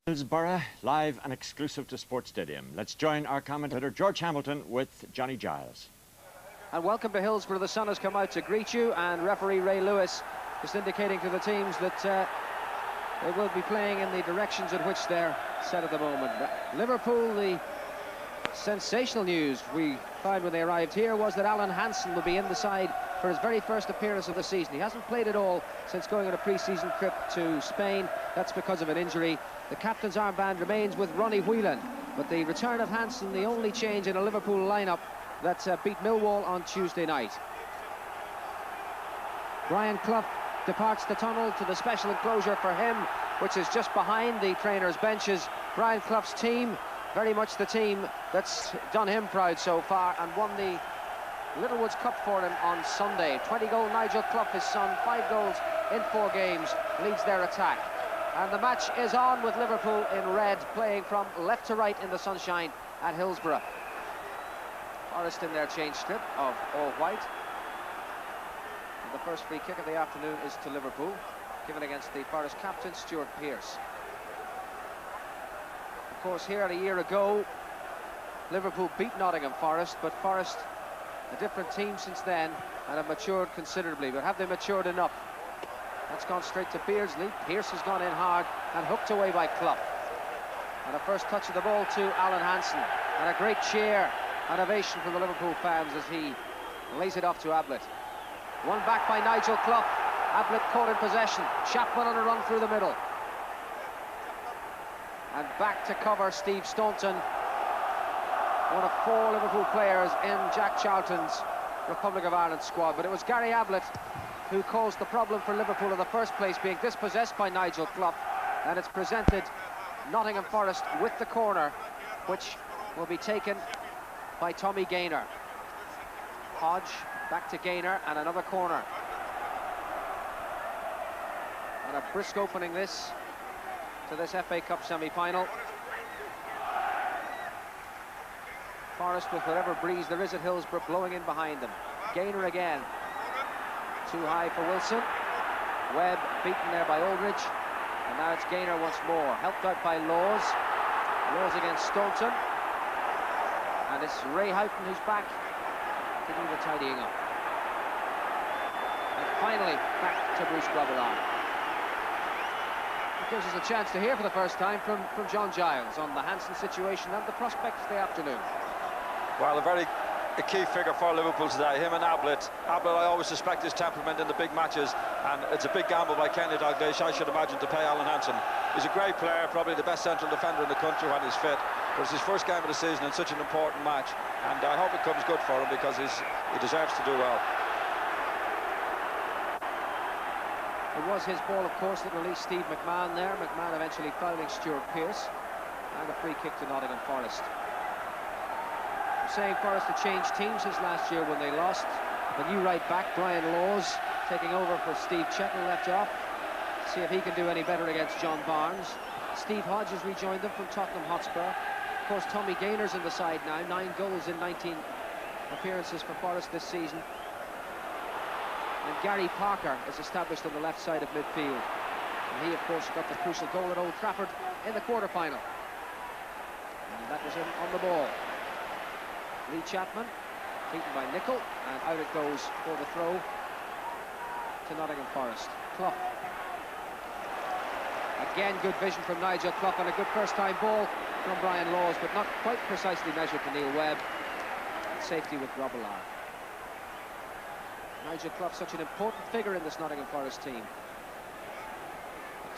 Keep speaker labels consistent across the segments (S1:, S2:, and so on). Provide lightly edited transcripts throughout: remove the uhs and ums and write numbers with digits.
S1: Hillsborough, live and exclusive to Sports Stadium. Let's join our commentator George Hamilton with Johnny Giles.
S2: And welcome to Hillsborough. The sun has come out to greet you, and referee Ray Lewis is indicating to the teams that they will be playing in the directions in which they're set at the moment. Liverpool, the sensational news we found when they arrived here was that Alan Hansen will be in the side for his very first appearance of the season. He hasn't played at all since going on a pre-season trip to Spain. That's because of an injury. The captain's armband remains with Ronnie Whelan, but the return of Hansen, the only change in a Liverpool lineup that beat Millwall on Tuesday night. Brian Clough departs the tunnel to the special enclosure for him, which is just behind the trainers' benches. Brian Clough's team, very much the team that's done him proud so far and won the Littlewoods Cup for him on Sunday. 20-goal Nigel Clough, his son, 5 goals in 4 games, leads their attack. And the match is on with Liverpool in red, playing from left to right in the sunshine at Hillsborough. Forest in their change strip of all white. And the first free kick of the afternoon is to Liverpool, given against the Forest captain, Stuart Pearce. Of course, here a year ago, Liverpool beat Nottingham Forest, but Forest, a different team since then, and have matured considerably. But have they matured enough? That's gone straight to Beardsley. Pearce has gone in hard and hooked away by Clough. And a first touch of the ball to Alan Hansen. And a great cheer and ovation from the Liverpool fans as he lays it off to Ablett. One back by Nigel Clough. Ablett caught in possession. Chapman on a run through the middle. And back to cover Steve Staunton, one of 4 Liverpool players in Jack Charlton's Republic of Ireland squad. But it was Gary Ablett who caused the problem for Liverpool in the first place, being dispossessed by Nigel Clough, and it's presented Nottingham Forest with the corner, which will be taken by Tommy Gaynor. Hodge back to Gaynor, and another corner. And a brisk opening this to this FA Cup semi-final. Forest with whatever breeze there is at Hillsborough blowing in behind them. Gaynor again. Too high for Wilson. Webb beaten there by Aldridge. And now it's Gaynor once more. Helped out by Laws. Laws against Staunton. And it's Ray Houghton who's back to do the tidying up. And finally back to Bruce Grobbelaar. It gives us a chance to hear for the first time from John Giles on the Hansen situation and the prospects of the afternoon.
S3: Well, a key figure for Liverpool today, him and Ablett. Ablett, I always suspect his temperament in the big matches, and it's a big gamble by Kenny Dalglish, I should imagine, to pay Alan Hansen. He's a great player, probably the best central defender in the country when he's fit, but it's his first game of the season in such an important match, and I hope it comes good for him because he deserves to do well.
S2: It was his ball, of course, that released Steve McMahon there. McMahon eventually fouling Stuart Pearce, and a free kick to Nottingham Forest. Saying Forest had changed teams since last year when they lost. The new right back, Brian Laws, taking over for Steve Chettle, left off. See if he can do any better against John Barnes. Steve Hodge has rejoined them from Tottenham Hotspur. Of course, Tommy Gaynor's in the side now, 9 goals in 19 appearances for Forest this season. And Gary Parker is established on the left side of midfield. And he, of course, got the crucial goal at Old Trafford in the quarter-final. And that was him on the ball. Lee Chapman, beaten by Nicol, and out it goes for the throw to Nottingham Forest. Clough. Again, good vision from Nigel Clough, and a good first-time ball from Brian Laws, but not quite precisely measured to Neil Webb. And safety with Grobbelaar. Nigel Clough, such an important figure in this Nottingham Forest team.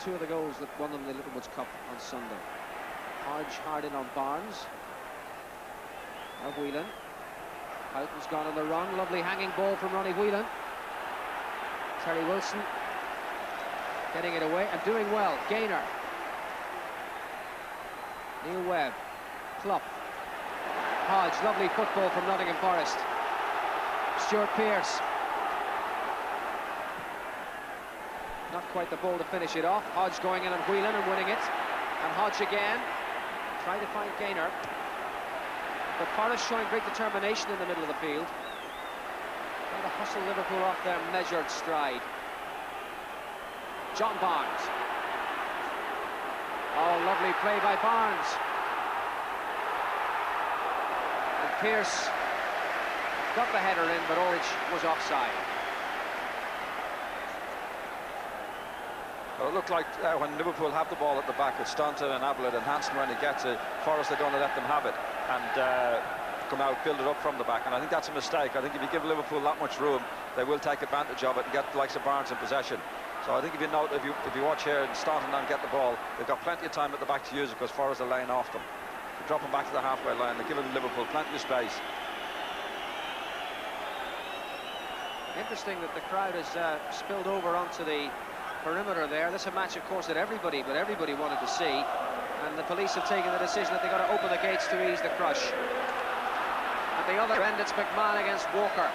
S2: 2 of the goals that won them the Littlewoods Cup on Sunday. Hodge hard in on Barnes. Now Whelan. Houghton's gone on the run. Lovely hanging ball from Ronnie Whelan. Terry Wilson getting it away and doing well. Gaynor. Neil Webb. Clough. Hodge. Lovely football from Nottingham Forest. Stuart Pearce. Not quite the ball to finish it off. Hodge going in on Whelan and winning it. And Hodge again. Trying to find Gaynor. But Forest showing great determination in the middle of the field. Trying to hustle Liverpool off their measured stride. John Barnes. Oh, Lovely play by Barnes. And Pearce got the header in, but Orridge was offside.
S3: Well, it looked like when Liverpool have the ball at the back with Staunton and Ablett and Hansen, when he gets it, Forrest are going to let them have it and come out, build it up from the back. And I think that's a mistake. I think if you give Liverpool that much room, they will take advantage of it and get the likes of Barnes in possession. So I think if you watch here and Staunton and get the ball, they've got plenty of time at the back to use it because Forrest are laying off them. They drop them back to the halfway line. They're giving Liverpool plenty of space.
S2: Interesting that the crowd has spilled over onto the perimeter there. This is a match, of course, that everybody wanted to see, and the police have taken the decision that they've got to open the gates to ease the crush. At the other end, it's McMahon against Walker,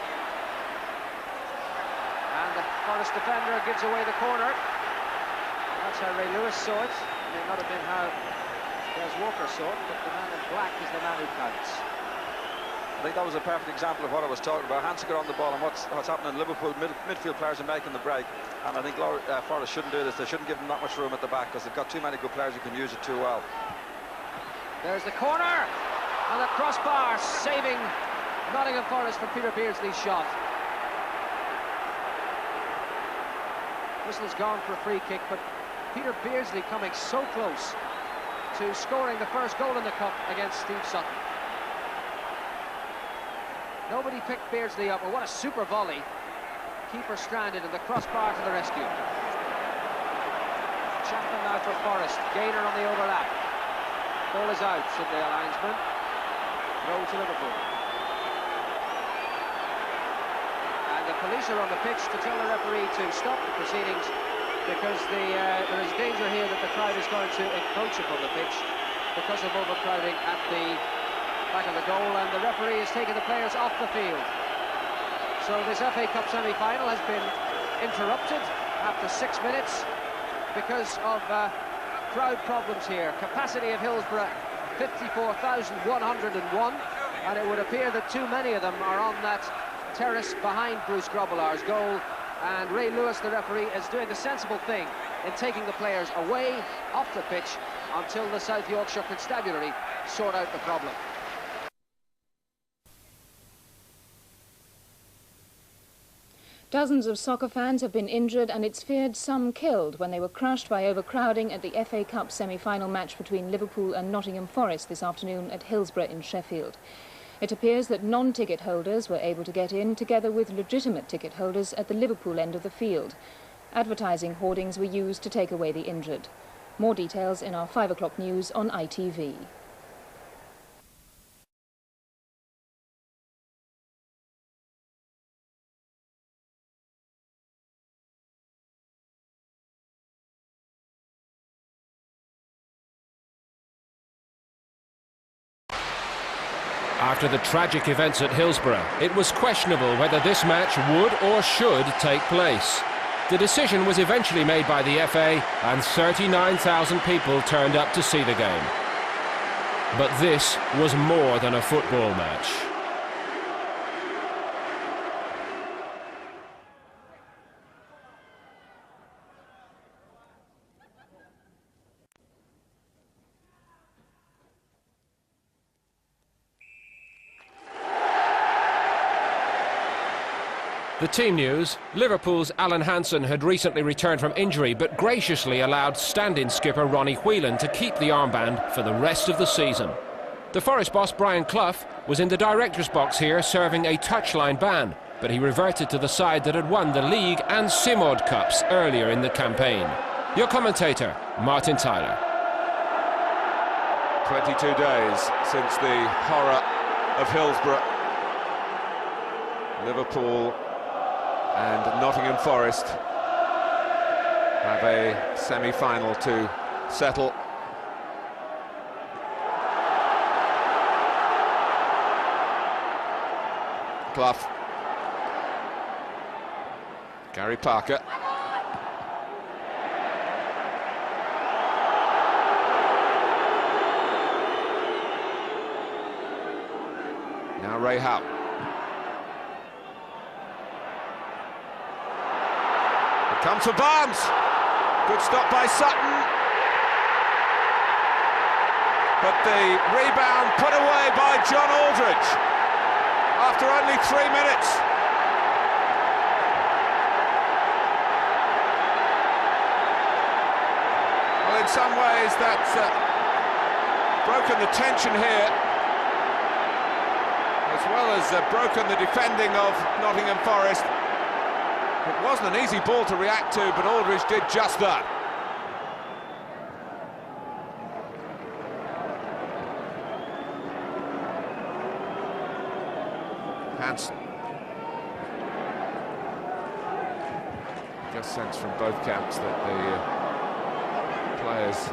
S2: and the Forest defender gives away the corner. That's how Ray Lewis saw it. It may not have been how Des Walker saw it, but the man in black is the man who counts.
S3: I think that was a perfect example of what I was talking about. Hansen got on the ball, and what's happening in Liverpool, midfield players are making the break, and I think Forrest shouldn't do this. They shouldn't give them that much room at the back because they've got too many good players who can use it too well.
S2: There's the corner, and the crossbar saving Nottingham Forest from Peter Beardsley's shot. Whistle's gone for a free kick, but Peter Beardsley coming so close to scoring the first goal in the cup against Steve Sutton. Nobody picked Beardsley up, but what a super volley. Keeper stranded, and the crossbar to the rescue. Chapman now for Forrest. Gaynor on the overlap. Ball is out, said the linesman. Goal to Liverpool. And the police are on the pitch to tell the referee to stop the proceedings because there is danger here that the crowd is going to encroach upon the pitch because of overcrowding at the back of the goal, and the referee is taking the players off the field. So this FA Cup semi-final has been interrupted after 6 minutes because of crowd problems here. Capacity of Hillsborough 54,101, and it would appear that too many of them are on that terrace behind Bruce Grobbelaar's goal, and Ray Lewis, the referee, is doing the sensible thing in taking the players away off the pitch until the South Yorkshire Constabulary sort out the problem.
S4: Dozens of soccer fans have been injured and it's feared some killed when they were crushed by overcrowding at the FA Cup semi-final match between Liverpool and Nottingham Forest this afternoon at Hillsborough in Sheffield. It appears that non-ticket holders were able to get in together with legitimate ticket holders at the Liverpool end of the field. Advertising hoardings were used to take away the injured. More details in our 5 o'clock news on ITV.
S5: After the tragic events at Hillsborough, it was questionable whether this match would or should take place. The decision was eventually made by the FA, and 39,000 people turned up to see the game. But this was more than a football match. The team news: Liverpool's Alan Hansen had recently returned from injury but graciously allowed stand-in skipper Ronnie Whelan to keep the armband for the rest of the season. The Forest boss Brian Clough was in the director's box here serving a touchline ban, but he reverted to the side that had won the League and Simod Cups earlier in the campaign. Your commentator, Martin Tyler.
S6: 22 days since the horror of Hillsborough. Liverpool and Nottingham Forest have a semi-final to settle. Clough, Gary Parker, now Ray Howe. Comes for Barnes. Good stop by Sutton. But the rebound put away by John Aldridge after only 3 minutes. Well, in some ways that's broken the tension here, as well as broken the defending of Nottingham Forest. It wasn't an easy ball to react to, but Aldridge did just that. Hansen. Just sense from both camps that the players,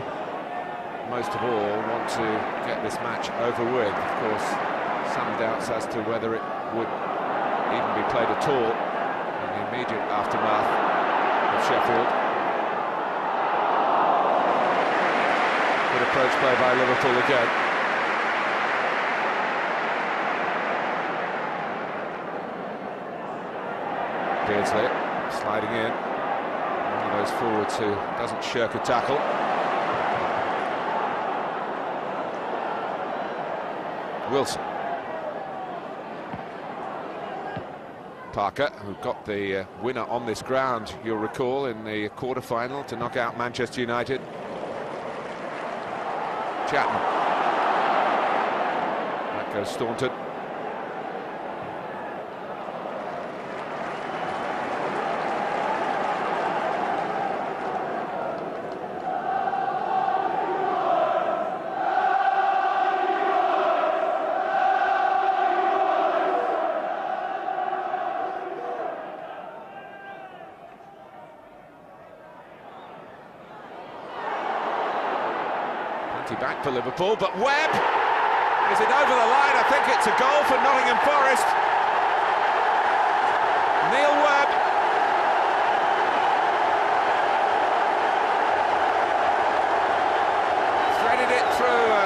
S6: most of all, want to get this match over with. Of course, some doubts as to whether it would even be played at all in the immediate aftermath of Sheffield. Good approach play by Liverpool again. Beardsley sliding in, one of those forwards who doesn't shirk a tackle. Wilson. Parker, who got the winner on this ground, you'll recall, in the quarter-final to knock out Manchester United. Chapman. That goes Staunton. Back for Liverpool, but Webb, is it over the line? I think it's a goal for Nottingham Forest. Neil Webb. Threaded it through a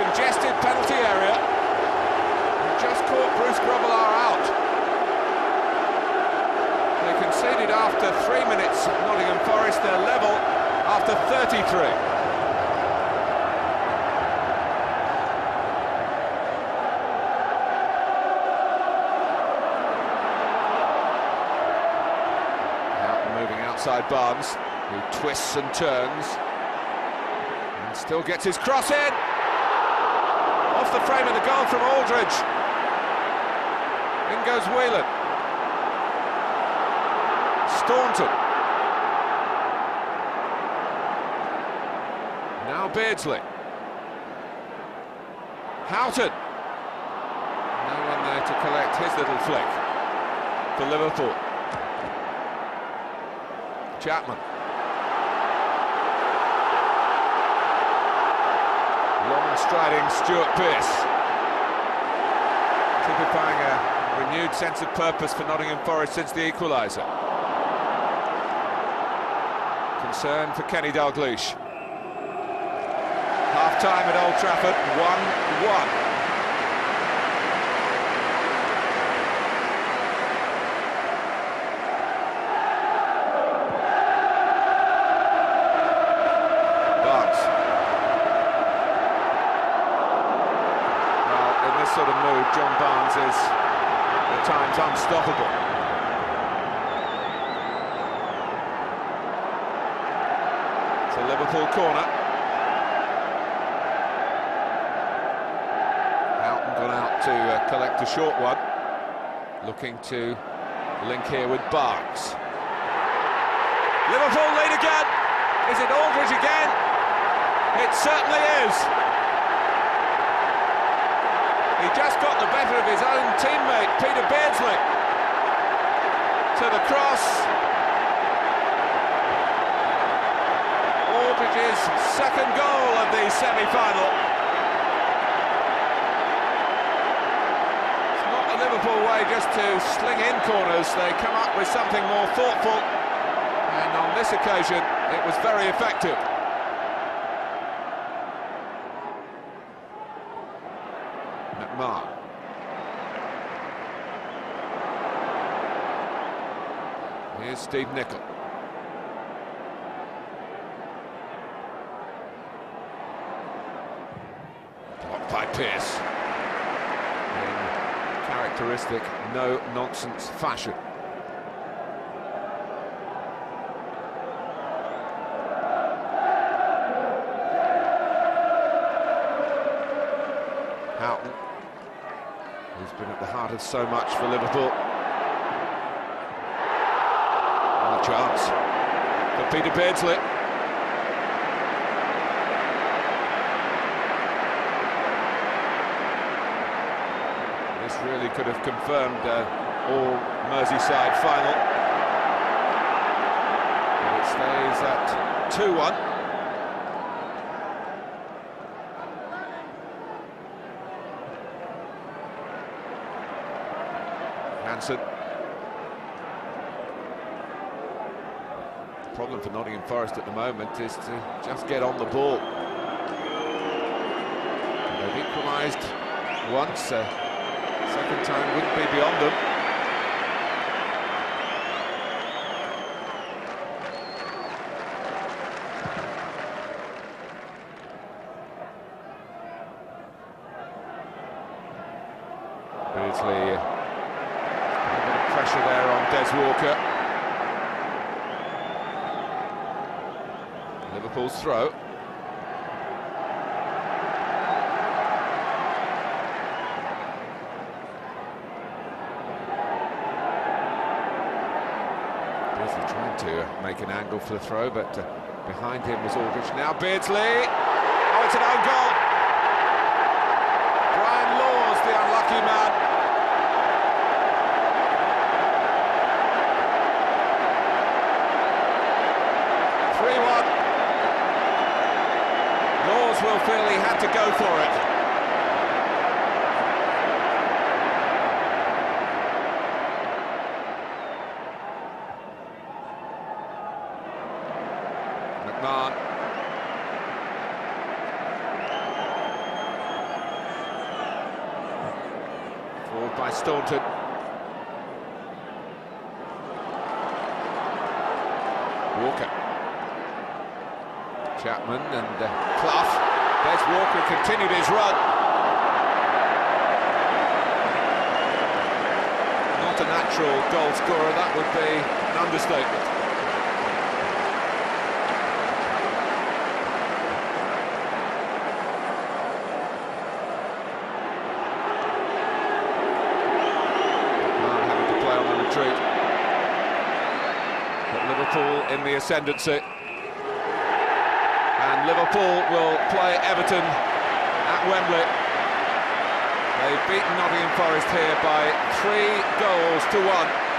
S6: congested penalty area. And just caught Bruce Grobbelaar out. They conceded after 3 minutes. Nottingham Forest, they're level after 33. Outside Barnes, who twists and turns and still gets his cross in. Off the frame of the goal from Aldridge. In goes Whelan. Staunton. Now Beardsley. Houghton. No one there to collect his little flick for Liverpool. Chapman. Long striding Stuart Pearce. Typifying a renewed sense of purpose for Nottingham Forest since the equaliser. Concern for Kenny Dalglish. Half-time at Old Trafford, 1-1. Sort of mood, John Barnes is at times unstoppable. It's a Liverpool corner. Houghton gone out to collect a short one, looking to link here with Barnes. Liverpool lead again. Is it Aldridge again? It certainly is. He just got the better of his own teammate, Peter Beardsley. To the cross. Aldridge's second goal of the semi-final. It's not the Liverpool way just to sling in corners. They come up with something more thoughtful. And on this occasion, it was very effective. McMahon. Here's Steve Nicol. by Pearce in characteristic no-nonsense fashion. Houghton, who's been at the heart of so much for Liverpool. And a chance for Peter Beardsley. This really could have confirmed all Merseyside final. And it stays at 2-1. Hansen. The problem for Nottingham Forest at the moment is to just get on the ball. They've equalised once, second time wouldn't be beyond them. Beardsley, a bit of pressure there on Des Walker. Liverpool's throw. Beardsley trying to make an angle for the throw, but behind him was Aldridge. Now Beardsley. Oh, it's an own goal. Brian Laws, the unlucky man. Will feel he had to go for it. McMahon. Forward by Staunton. Walker. Chapman and Clough. Des Walker continued his run. Not a natural goal scorer, that would be an understatement. Not having to play on the retreat. But Liverpool in the ascendancy. And Liverpool will play Everton at Wembley. They've beaten Nottingham Forest here by 3 goals to 1.